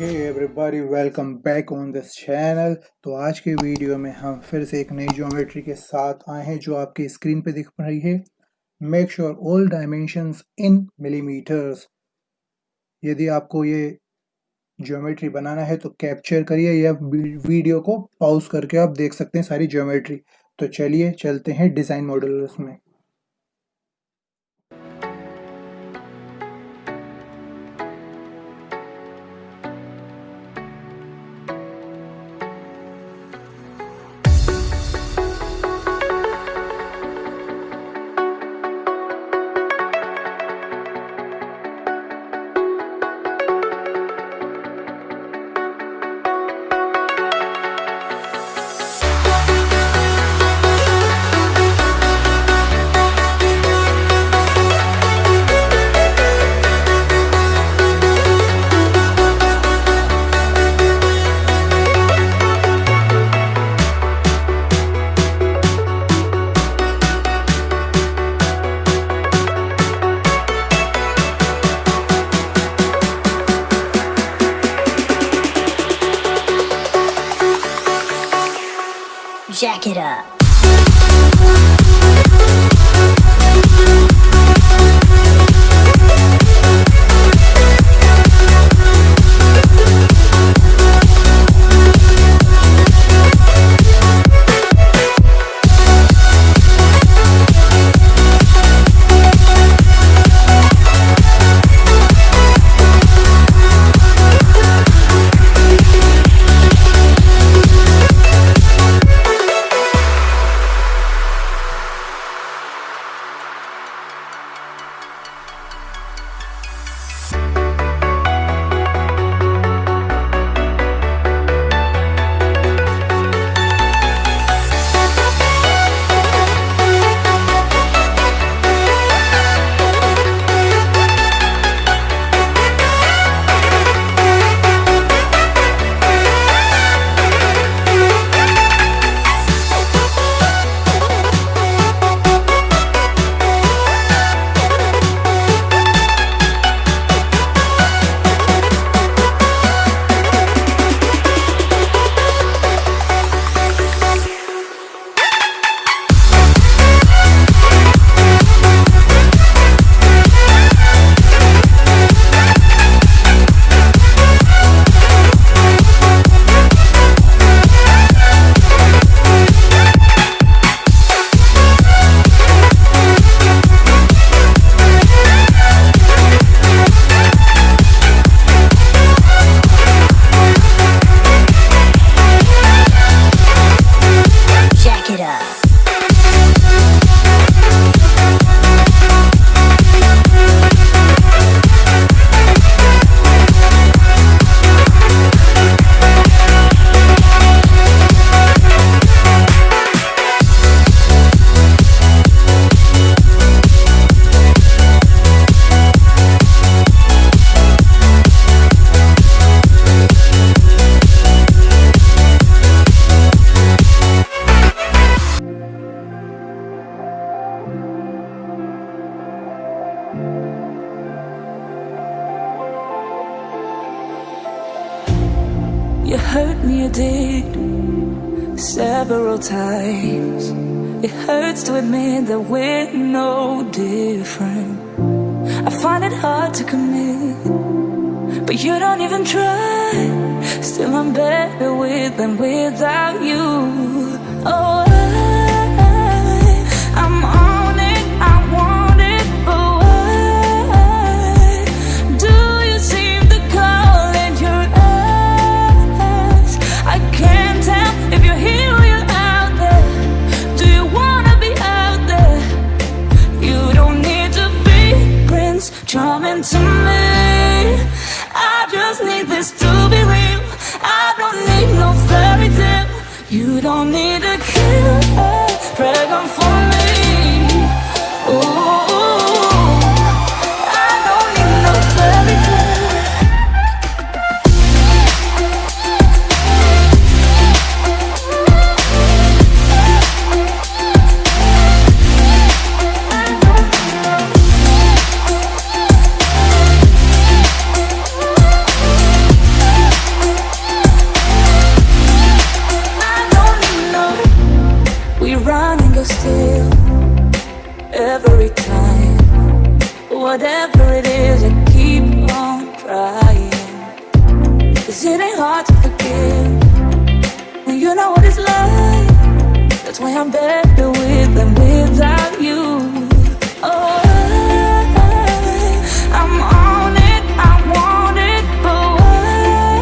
Hey everybody, welcome back on this channel। तो आज के वीडियो में हम फिर से एक नई ज्योमेट्री के साथ आए हैं जो आपकी स्क्रीन पे दिख रही है। मेक श्योर ऑल डायमेंशंस इन मिलीमीटर्स। यदि आपको ये ज्योमेट्री बनाना है तो कैप्चर करिए या वीडियो को पॉज करके आप देख सकते हैं सारी ज्योमेट्री। तो चलिए चलते हैं डिज़ाइन मॉड्यूल्स में। Jack it up. You hurt me, you did, several times. It hurts to admit that we're no different. I find it hard to commit, but you don't even try. Still I'm better with than without you. Oh, I'm on it, I want it, but why do you seem to call in your eyes? I can't tell if you're here or you're out there. Do you wanna be out there? You don't need to be Prince Charming to me. I just need this to be real. I don't need no fairy tale. You don't need a kill. run and go still every time. Whatever it is, I keep on trying. 'Cause it ain't hard to forgive when you know what it's like. That's why I'm better with than without you. Oh, I'm on it, I want it, but why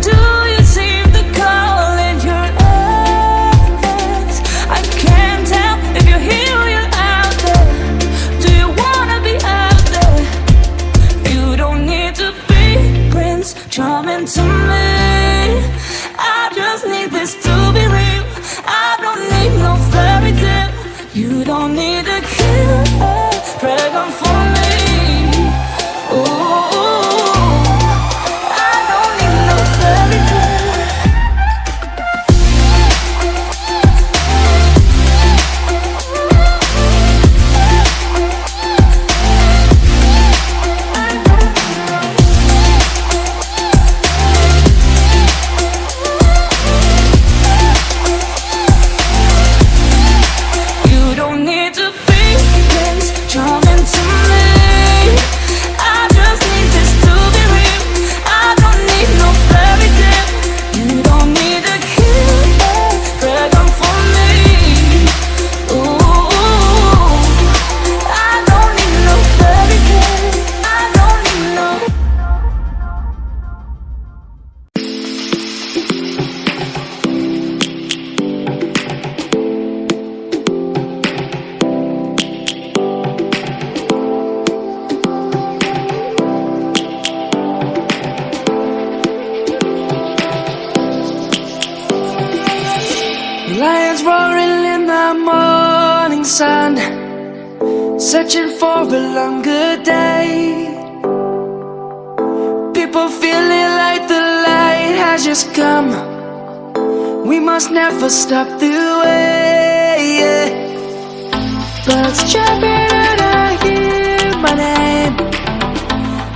do you seem to call in your eyes? I can't tell if you're here or you're out there. Do you wanna be out there? You don't need to be Prince Charming to me. I just need this to be real. I don't need no fairy tale. You don't need to kill a dragon for me. Ooh, I don't need no fairy tale. You don't need to be Prince Charming to me. I just need this to be real. I don't need no fairy tale. You don't need to kill a dragon for me. Ooh, I don't need no fairy tale. I don't need no. Lions roaring in the morning sun, searching for a longer day. People feeling like the light has just come. We must never stop the way. Birds chirping and I hear my name,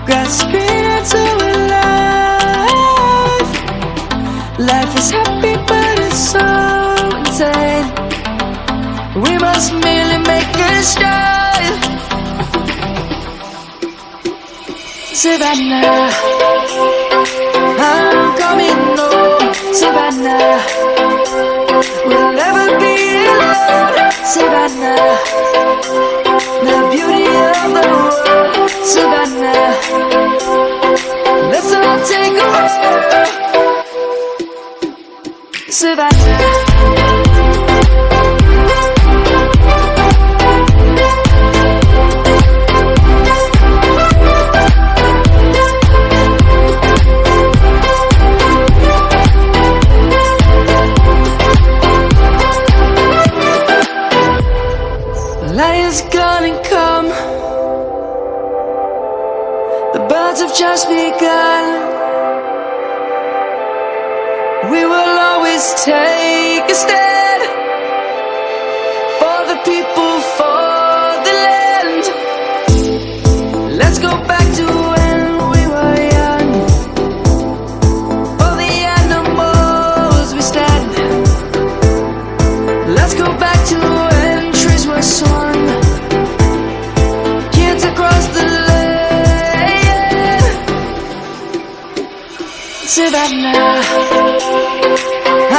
grasping into a life. Life is happy but it's so insane. We must merely make a start. Savannah, I'm coming home. Savannah, we'll never be alone. Savannah, the beauty of the world. Savannah, let's all take a walk. Savannah. Lion's gonna come. The birds have just begun. We will always take a stand for the people, for the land. Let's go back to when we were young. For the animals we stand. Let's go back to when trees were swung. Kids across the land. Savannah,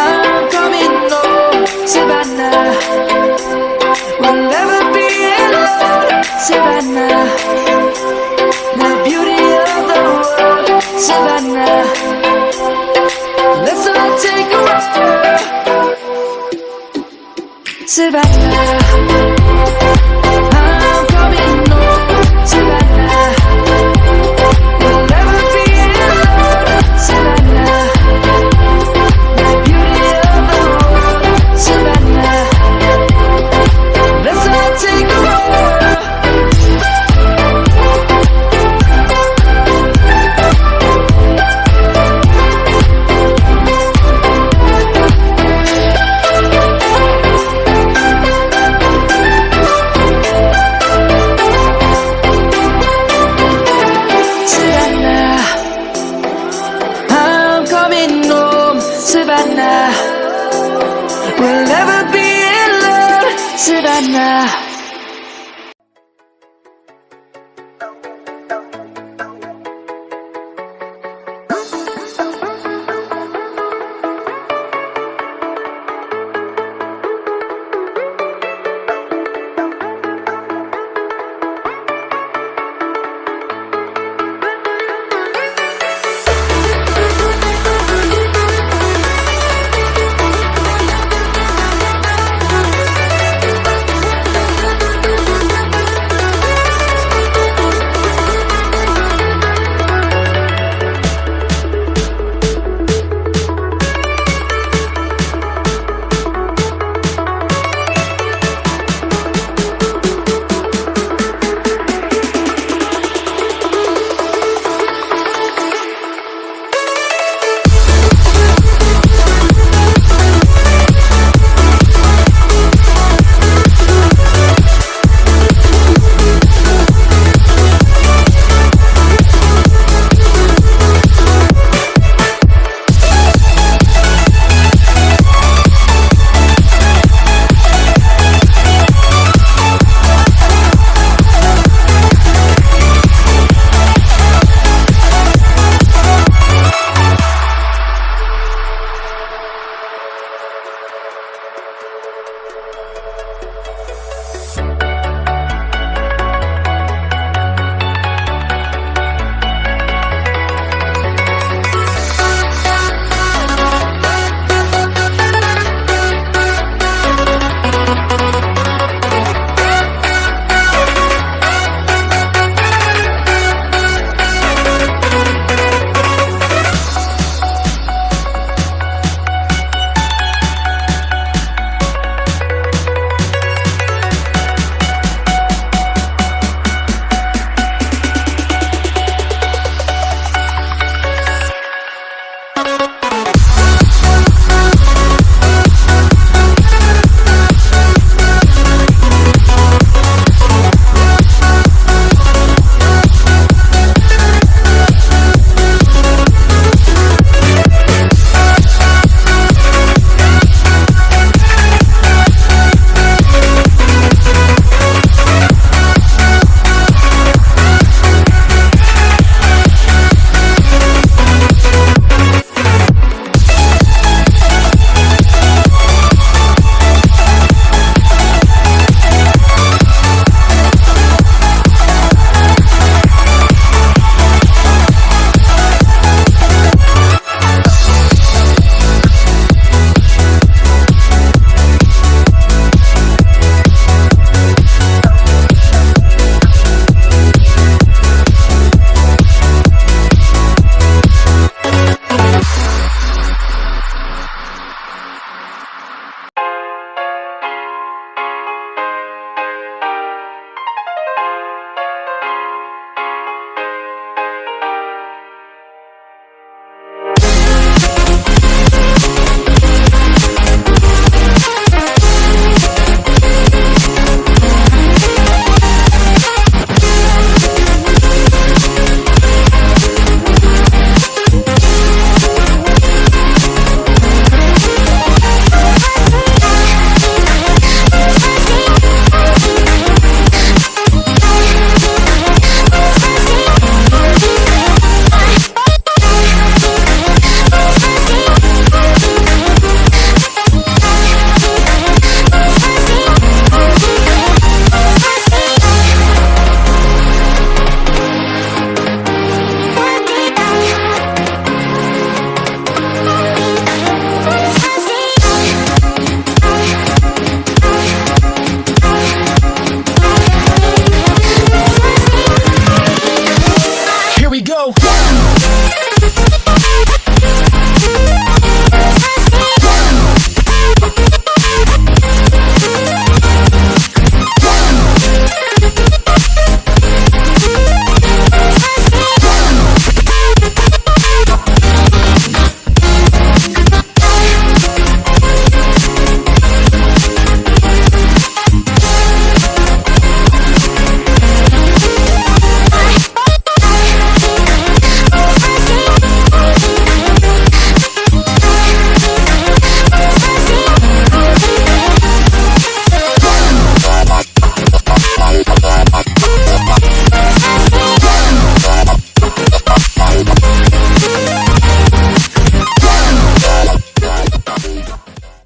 I'm coming home. Savannah, we'll never be alone. Savannah, the beauty of the world. Savannah, let's all take a walk. Savannah, I'm coming home. Savannah, we'll never be alone. Savannah, the beauty of the world. Savannah, let's all take a walk. na na.